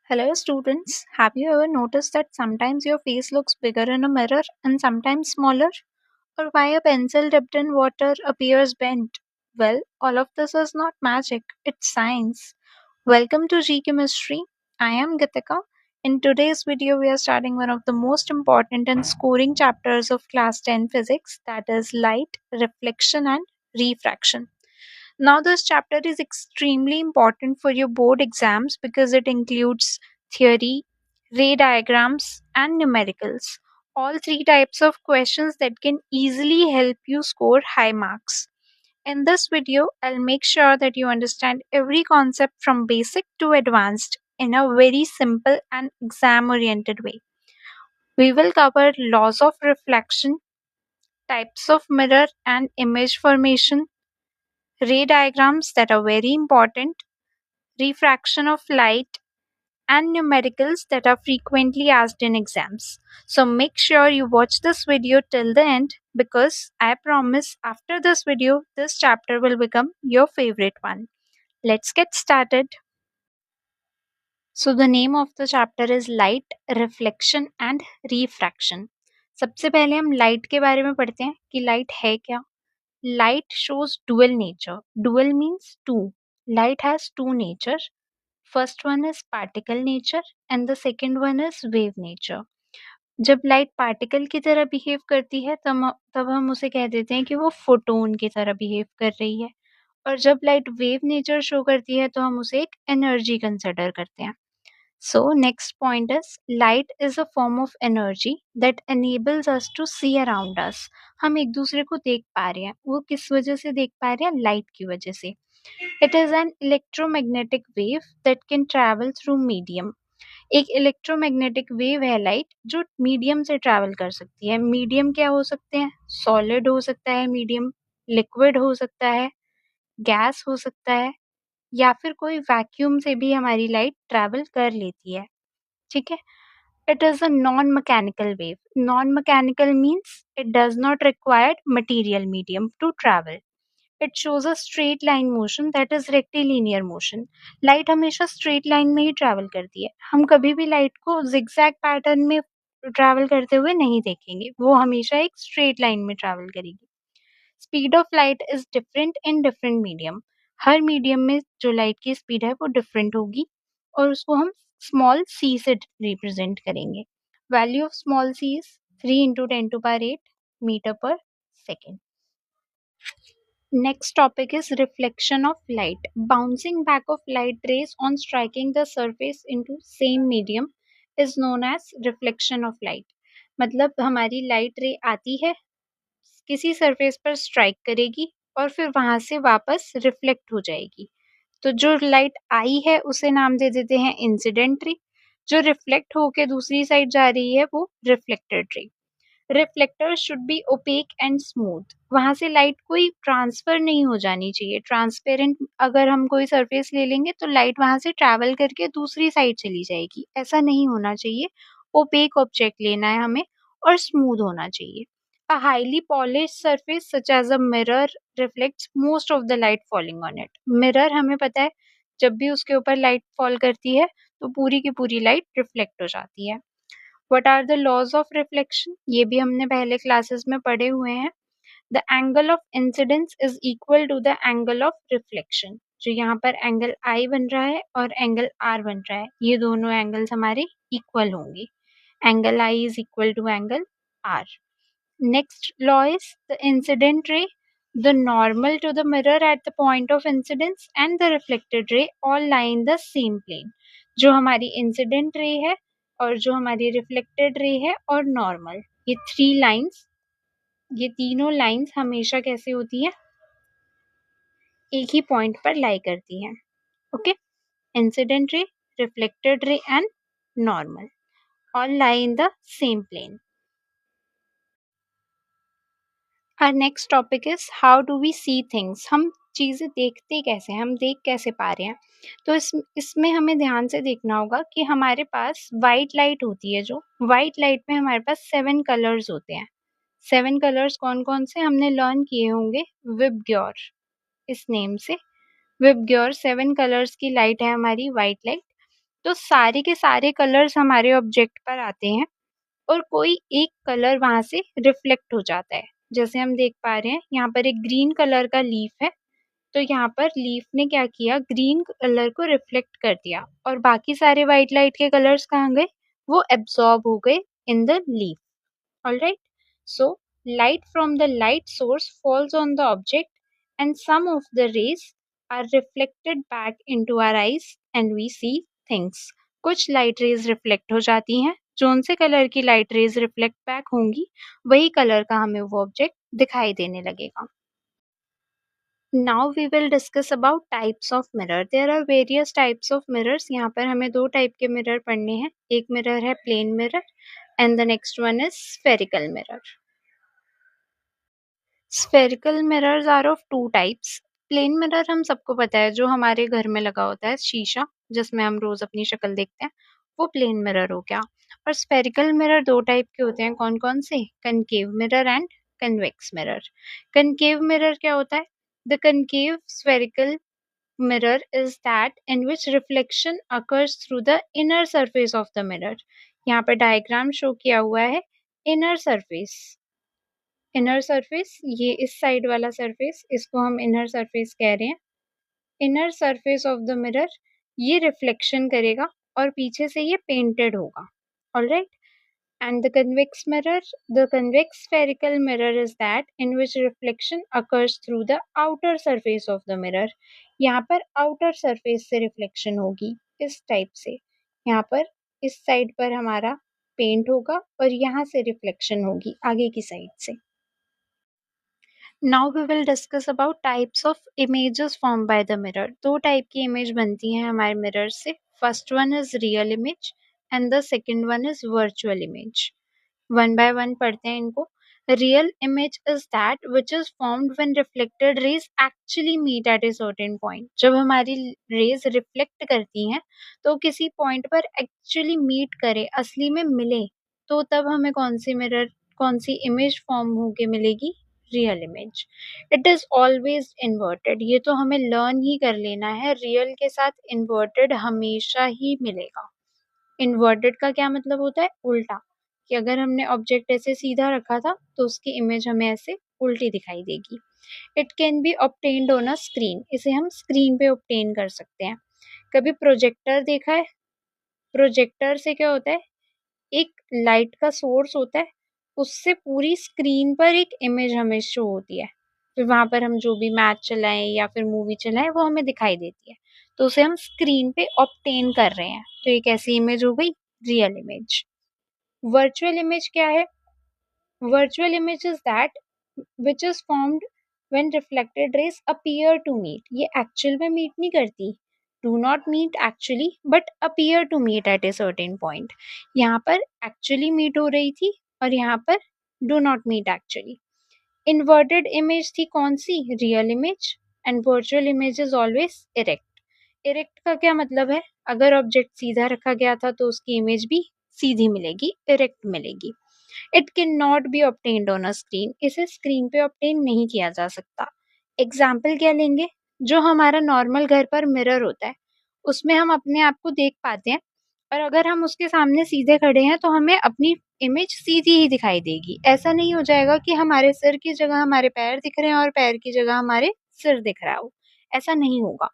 Hello, students. Have you ever noticed that sometimes your face looks bigger in a mirror and sometimes smaller? Or why a pencil dipped in water appears bent? Well, all of this is not magic, it's science. Welcome to G Chemistry. I am Gitika. In today's video, we are starting one of the most important and scoring chapters of class 10 physics, that is light, reflection, and refraction. Now, this chapter is extremely important for your board exams because it includes theory, ray diagrams, and numericals. All three types of questions that can easily help you score high marks. In this video, I'll make sure that you understand every concept from basic to advanced in a very simple and exam oriented way. We will cover laws of reflection, types of mirror and image formation, ray diagrams that are very important, refraction of light, and numericals that are frequently asked in exams. So make sure you watch this video till the end because I promise after this video, this chapter will become your favorite one. Let's get started. So the name of the chapter is light, reflection and refraction. सबसे पहले हम light के बारे में पढ़ते हैं कि light है क्या. Light shows dual nature. Dual means two. Light has two nature. First one is particle nature and the second one is wave nature. जब लाइट पार्टिकल की तरह बिहेव करती है तब हम उसे कह देते हैं कि वो फोटोन की तरह बिहेव कर रही है, और जब लाइट वेव नेचर शो करती है तो हम उसे एक एनर्जी कंसिडर करते हैं. So next point is light is a form of energy that enables us to see around us. हम एक दूसरे को देख पा रहे हैं. वो किस वजह से देख पा रहे हैं? लाइट की वजह से. It is an electromagnetic wave that can travel through medium. एक इलेक्ट्रोमैग्नेटिक वेव है लाइट जो मीडियम से ट्रैवल कर सकती है. मीडियम क्या हो सकते हैं? सॉलिड हो सकता है मीडियम, लिक्विड हो सकता है, गैस हो सकता है, या फिर कोई वैक्यूम से भी हमारी लाइट ट्रैवल कर लेती है. ठीक है. It is a non mechanical wave. Non mechanical means it does not require material medium to travel. It shows a straight line motion that is rectilinear motion. Light हमेशा straight line में ही travel करती है. हम कभी भी light को zigzag pattern में ट्रैवल करते हुए नहीं देखेंगे. वो हमेशा एक स्ट्रेट लाइन में ट्रैवल करेगी. Speed of light is different in different medium. Her medium में जो लाइट की स्पीड है वो डिफरेंट होगी और उसको हम स्मॉल सी से रिप्रेजेंट करेंगे. Value of small C is 3 × 10⁸ metre पर second. Next topic is reflection of light. Bouncing back of light rays on striking the surface into same medium is known as reflection of light. मतलब हमारी light रे आती है, किसी surface पर strike करेगी और फिर वहां से वापस रिफ्लेक्ट हो जाएगी. तो जो लाइट आई है उसे नाम दे देते हैं इंसिडेंट रे. जो रिफ्लेक्ट होके दूसरी साइड जा रही है वो reflected ray. Reflector should be opaque and smooth. वहां से लाइट कोई ट्रांसफर नहीं हो जानी चाहिए. ट्रांसपेरेंट अगर हम कोई सरफेस ले लेंगे तो लाइट वहां से ट्रैवल करके दूसरी साइड चली जाएगी. ऐसा नहीं होना चाहिए. ओपेक ऑब्जेक्ट लेना है हमें और स्मूथ होना चाहिए. A highly polished surface such as a mirror reflects most of the light falling on it. Mirror हमें पता है जब भी उसके ऊपर लाइट फॉल करती है तो पूरी की पूरी लाइट रिफ्लेक्ट हो जाती है. What are the laws of reflection? ये भी हमने पहले क्लासेस में पढ़े हुए हैं. The angle of incidence is equal to the angle of reflection. जो यहाँ पर एंगल I बन रहा है और एंगल R बन रहा है, ये दोनों एंगल्स हमारे इक्वल होंगे. Angle I is equal to angle R. Next law is the incident ray, the normal to the mirror at the point of incidence and the reflected ray all lie in the same plane. जो हमारी incident ray है और जो हमारी reflected ray है और normal, ये three lines, ये तीनों लाइंस हमेशा कैसे होती हैं? एक ही पॉइंट पर लाई करती हैं. Okay. Incident ray, reflected ray and normal all lie in the same plane. Our next topic is how do we see things. हम चीज़ें देखते कैसे हैं, हम देख कैसे पा रहे हैं. तो इसमें हमें ध्यान से देखना होगा कि हमारे पास वाइट लाइट होती है. जो वाइट लाइट में हमारे पास 7 कलर्स होते हैं. 7 कलर्स कौन कौन से हमने लर्न किए होंगे? विबग्योर, इस नेम से. विबग्योर 7 कलर्स की लाइट है हमारी वाइट लाइट. तो सारे के सारे कलर्स हमारे ऑब्जेक्ट पर आते हैं और कोई एक कलर वहाँ से रिफ्लेक्ट हो जाता है। जैसे हम देख पा रहे हैं यहाँ पर एक ग्रीन कलर का लीफ है, तो यहाँ पर लीफ ने क्या किया, ग्रीन कलर को रिफ्लेक्ट कर दिया और बाकी सारे व्हाइट लाइट के कलर्स कहाँ गए, वो एब्जॉर्ब हो गए in the leaf. Alright, so light from the light source falls on the object and some of the rays are reflected back into our eyes and we see things. कुछ light rays reflect हो जाती हैं, zone से colour की light rays reflect back होंगी वही colour का हमें वो ऑब्जेक्ट दिखाई देने लगेगा। Now we will discuss about types of mirror. There are various types of mirrors. यहाँ पर हमें दो टाइप के मिरर पढ़ने हैं। एक मिरर है plane mirror and the next one is spherical mirror. Spherical mirrors are of two types. Plane mirror हम सबको पता है, जो हमारे घर में लगा होता है शीशा, जिसमें हम रोज अपनी शक्ल देखते हैं, वो प्लेन मिरर हो गया। और स्फेरिकल मिरर दो टाइप के होते हैं, कौन कौन से, concave mirror and convex mirror. Concave mirror क्या होता है, the concave spherical mirror is that in which reflection occurs through the inner surface of the mirror. यहाँ पर डायग्राम शो किया हुआ है इनर सरफेस। इनर सरफेस, ये इस साइड वाला सरफेस, इसको हम इनर सरफेस कह रहे हैं। Inner surface of the mirror ये रिफ्लेक्शन करेगा और पीछे से ये पेंटेड होगा। Alright, and the convex mirror, the convex spherical mirror is that in which reflection occurs through the outer surface of the mirror. यहाँ पर outer surface से reflection होगी इस टाइप से। यहाँ पर इस साइड पर हमारा पेंट होगा और यहाँ से रिफ्लेक्शन होगी आगे की साइड से। Now we will discuss about types of images formed by the mirror. दो टाइप की इमेज बनती हैं हमारे मिरर से। First one is real image and the second one is virtual image. One by one पढ़ते हैं इनको। Real image is that which is formed when reflected rays actually meet at a certain point. जब हमारी raise reflect करती हैं तो किसी point पर एक्चुअली मीट करे, असली में मिले, तो तब हमें कौन सी इमेज फॉर्म होके मिलेगी, real image. It is always inverted, ये तो हमें लर्न ही कर लेना है, रियल के साथ इन्वर्टेड हमेशा ही मिलेगा। इन्वर्टेड का क्या मतलब होता है, उल्टा, कि अगर हमने ऑब्जेक्ट ऐसे सीधा रखा था तो उसकी इमेज हमें ऐसे उल्टी दिखाई देगी। It can be obtained on a screen, इसे हम स्क्रीन पे ऑब्टेन कर सकते हैं। कभी प्रोजेक्टर देखा है, प्रोजेक्टर से क्या होता है, एक लाइट का सोर्स होता है, उससे पूरी स्क्रीन पर एक इमेज हमें शो होती है, फिर वहां पर हम जो भी मैच चलाएं या फिर मूवी चलाएं वो हमें दिखाई देती है, तो उसे हम स्क्रीन पे ऑब्टेन कर रहे हैं, तो एक ऐसी इमेज हो गई रियल इमेज। वर्चुअल इमेज क्या है, virtual image is that which is formed when reflected rays appear to meet, ये एक्चुअल में मीट नहीं करती, do not meet actually but appear to meet at a certain point. यहाँ पर actually meet हो रही थी और यहाँ पर do not meet actually. Inverted image थी कौन सी, real image. And virtual image is always erect. Erect का क्या मतलब है, अगर ऑब्जेक्ट सीधा रखा गया था तो उसकी इमेज भी सीधी मिलेगी, इरेक्ट मिलेगी। It can not be obtained on a screen, इसे स्क्रीन पे ऑब्टेन नहीं किया जा सकता। एग्जाम्पल क्या लेंगे, जो हमारा नॉर्मल घर पर मिरर होता है उसमें हम अपने आप को देख पाते हैं, और अगर हम उसके सामने सीधे खड़े हैं तो हमें अपनी इमेज सीधी ही दिखाई देगी। ऐसा नहीं हो जाएगा कि हमारे सिर की जगह हमारे पैर दिख रहे हैं और पैर की जगह हमारे सिर दिख रहा हो, ऐसा नहीं होगा।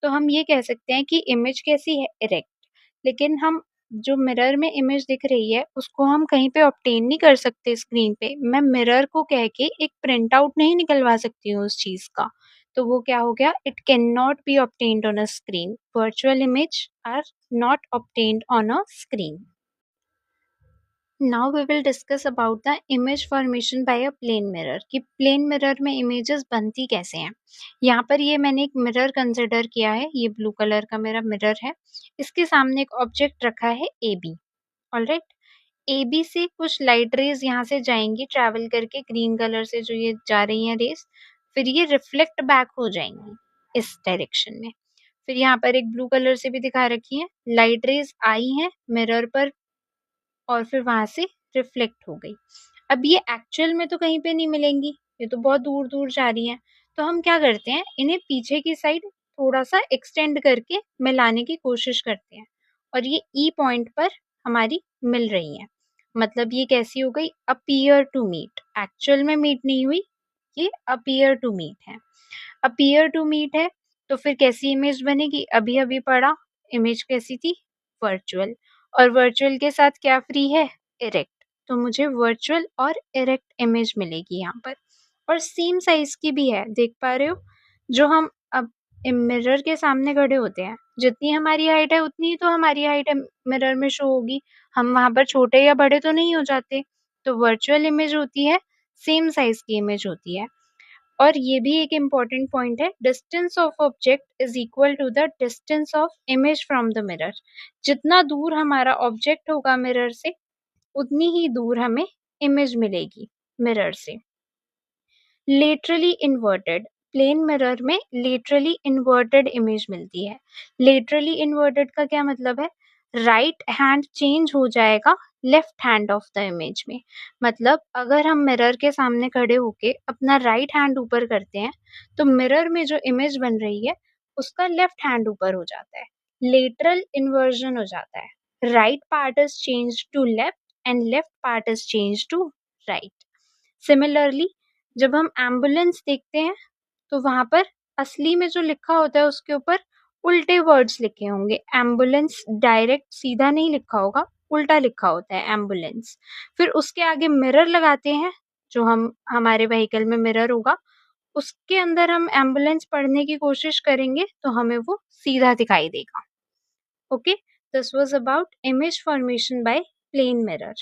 तो हम ये कह सकते हैं कि इमेज कैसी है, इरेक्ट। लेकिन हम जो मिरर में इमेज दिख रही है उसको हम कहीं पे ऑब्टेन नहीं कर सकते स्क्रीन पे। मैं मिरर को कह के एक प्रिंट आउट नहीं निकलवा सकती हूँ उस चीज का, तो वो क्या हो गया, it can not be obtained on a screen. Virtual image are not obtained on a screen. Now we will discuss about the image formation by a plane mirror, कि प्लेन मिरर में इमेजेस बनती कैसे हैं। यहाँ पर ये मैंने एक मिरर कंसिडर किया है, ये ब्लू कलर का मेरा मिरर है, इसके सामने एक ऑब्जेक्ट रखा है A B. Alright, A B से कुछ लाइट रेज यहाँ से जाएंगी ट्रैवल करके, ग्रीन कलर से जो ये जा रही हैं रेज, फिर ये रिफ्लेक्ट बैक हो जाएंगी इस डायरेक्शन में। फिर यहाँ पर एक ब्लू कलर से भी दिखा रखी है, लाइट रेज आई हैं मिरर पर और फिर वहां से रिफ्लेक्ट हो गई। अब ये एक्चुअल में तो कहीं पे नहीं मिलेंगी, ये तो बहुत दूर दूर जा रही हैं, तो हम क्या करते हैं, इन्हें पीछे की साइड थोड़ा सा एक्सटेंड करके मिलाने की कोशिश करते हैं, और ये ई पॉइंट पर हमारी मिल रही हैं। मतलब ये कैसी हो गई, अपीयर टू मीट, एक्चुअल में मीट नहीं हुई, ये अपीयर टू मीट है। अपीयर टू मीट है तो फिर कैसी इमेज बनेगी, अभी अभी पढ़ा, इमेज कैसी थी, वर्चुअल, और वर्चुअल के साथ क्या फ्री है, इरेक्ट, तो मुझे वर्चुअल और इरेक्ट इमेज मिलेगी यहाँ पर। और सेम साइज की भी है, देख पा रहे हो, जो हम अब मिरर के सामने खड़े होते हैं, जितनी हमारी हाइट है उतनी ही तो हमारी हाइट मिरर में शो होगी, हम वहां पर छोटे या बड़े तो नहीं हो जाते। तो वर्चुअल इमेज होती है, सेम साइज की इमेज होती है। और ये भी एक इम्पॉर्टेंट पॉइंट है, distance of object is equal to the distance of image from the mirror. जितना दूर हमारा ऑब्जेक्ट होगा मिरर से, उतनी ही दूर हमें इमेज मिलेगी मिरर से। लेटरली इन्वर्टेड, प्लेन मिरर में लेटरली इन्वर्टेड इमेज मिलती है। लेटरली इन्वर्टेड का क्या मतलब है, राइट हैंड चेंज हो जाएगा left hand of the image में। मतलब अगर हम मिरर के सामने खड़े होके अपना राइट हैंड ऊपर करते हैं, तो मिरर में जो इमेज बन रही है उसका लेफ्ट हैंड ऊपर हो जाता है, लेटरल इन्वर्जन हो जाता है। Right part is change to left and left part is change to right. Similarly जब हम एम्बुलेंस देखते हैं, तो वहां पर असली में जो लिखा होता है उसके ऊपर उल्टे वर्ड्स लिखे होंगे, एम्बुलेंस डायरेक्ट सीधा नहीं लिखा होगा, उल्टा लिखा होता है एम्बुलेंस। फिर उसके आगे मिरर लगाते हैं, जो हम हमारे व्हीकल में मिरर होगा, उसके अंदर हम एम्बुलेंस पढ़ने की कोशिश करेंगे तो हमें वो सीधा दिखाई देगा। Okay, this was about image formation by plane mirror.